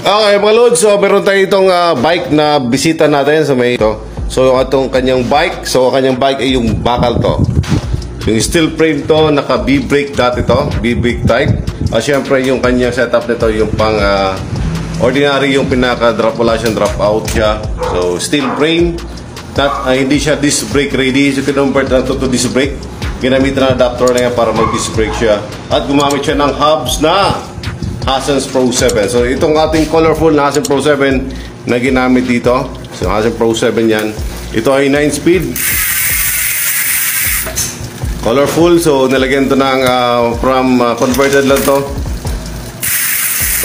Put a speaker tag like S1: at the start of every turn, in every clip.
S1: Okay mga lods, so meron tayo itong bike na bisita natin sa may ito. So itong kanyang bike, kanyang bike ay yung bakal to. Yung steel frame to, naka B-brake dati to, B-brake type. Siyempre yung kanyang setup nito, yung pang ordinary, yung pinaka drop, wala siyang drop out siya. So steel frame, hindi siya disc brake ready. So kinonvert na to disc brake. Ginamit na adapter na yan para mag disc brake siya. At gumamit siya ng hubs na Hasen's Pro 7. So itong ating colorful na Hasen Pro 7 na ginamit dito. So Hasen Pro 7 yan. Ito ay 9-speed. Colorful. So nilagyan to ng converted lang to.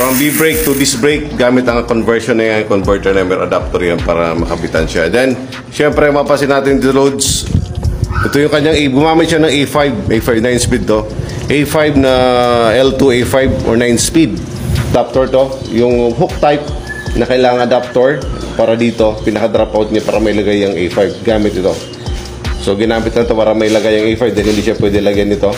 S1: From B-brake to disc brake. Gamit ang conversion na yan. Converter na may adapter yan para makabitan siya. Then, syempre mapasin natin the loads. Ito yung kanyang gumamit siya ng A5. A5 9-speed to. A5 na L2 A5 or 9-speed adapter to. Yung hook type na kailangan adapter para dito, pinaka-drop out niya para may lagay yung A5. Gamit ito. So ginamit na ito para may lagay yung A5 dahil hindi siya pwede lagyan nito.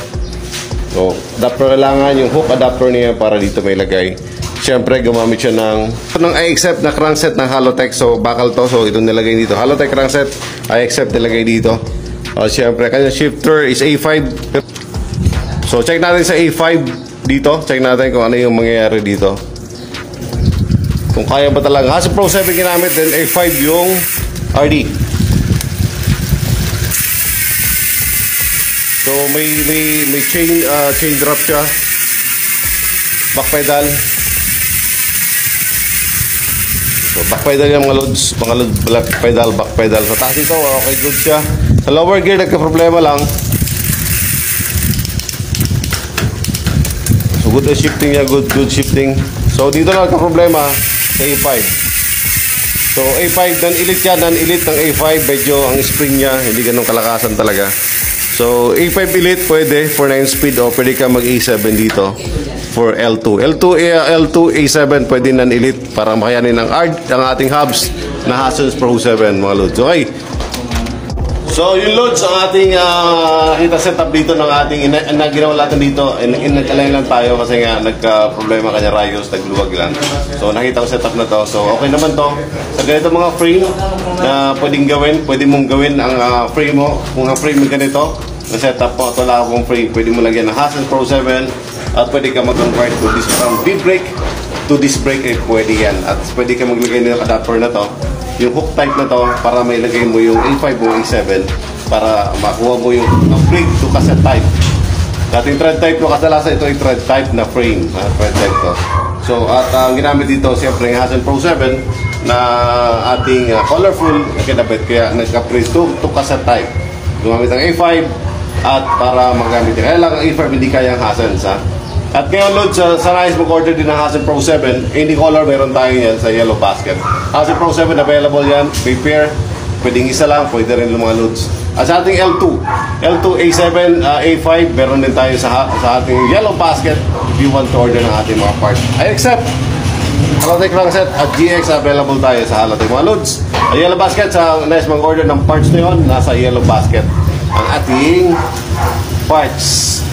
S1: So adapter kailangan, yung hook adapter niya para dito may lagay. Siyempre gumamit siya ng I-accept na crankset ng Halotech. So bakal to, so ito nilagay dito. Halotech crankset, I-accept nilagay dito. Siyempre kanyang shifter is A5. So, check natin sa A5 dito. Check natin kung ano yung mangyayari dito. Kung kaya ba talaga. Hasen Pro 7 ginamit, then A5 yung RD. So, may chain drop siya. Back pedal. So, back pedal yung mga loads. Mga load, back pedal. Sa taas ito, okay, good siya. Sa lower gear, nagka-problema lang. Good shifting niya, good shifting. So dito lang ka-problema sa A5. So A5 non-elite yan, non-elite ng A5, medyo ang spring niya hindi ganun kalakasan talaga. So A5 elite pwede for 9-speed o pwede ka mag A7 dito for L2. L2 A7 pwede non-elite para makayanin ang ating hubs na Hasen's Pro 7 mga loads. Okay. So, yung loads ang ating nakita setup dito ng ating ginawa natin dito. Nagkalay lang tayo kasi nga nagka-problema kanya rayos, nagluwag lang. So, nakita ko setup na to. So, okay naman to. Sa ganito mga frame na pwede mong gawin ang frame mo. Kung ang frame mo ganito, na setup mo, ito lang akong frame. Pwede mo lagyan ng Hasen Pro 7 at pwede ka mag-convert to this from B-brake to disc brake. Pwede yan. At pwede ka maglagay ng adapter na to. Yung hook type na to para may lagay mo yung A5 o A7 para makuha mo yung upgrade to cassette type. Dating thread type mo, kadalasan ito yung thread type na frame. Thread type to. So, at ang ginamit dito, siyempre yung Hasen Pro 7 na ating colorful na kinabit. Kaya nag-upgrade to cassette type. Gumamit ang A5 at para magamit yun. Kaya lang ang A5 hindi kaya ang Hasen. At ngayon load sa nais mag-order din ng Hasen Pro 7, any color meron tayo yan sa yellow basket. Hasen Pro 7 available yan, may pair, pwedeng isa lang, pwede rin yung mga loads. At sa ating L2 A7, A5, meron din tayo sa ating yellow basket if you want to order ng ating mga parts. I accept Halotech crankset at GX available tayo sa Halotech mga loads. Ang yellow basket, sa nais mag-order ng parts na yun, nasa yellow basket ang ating parts.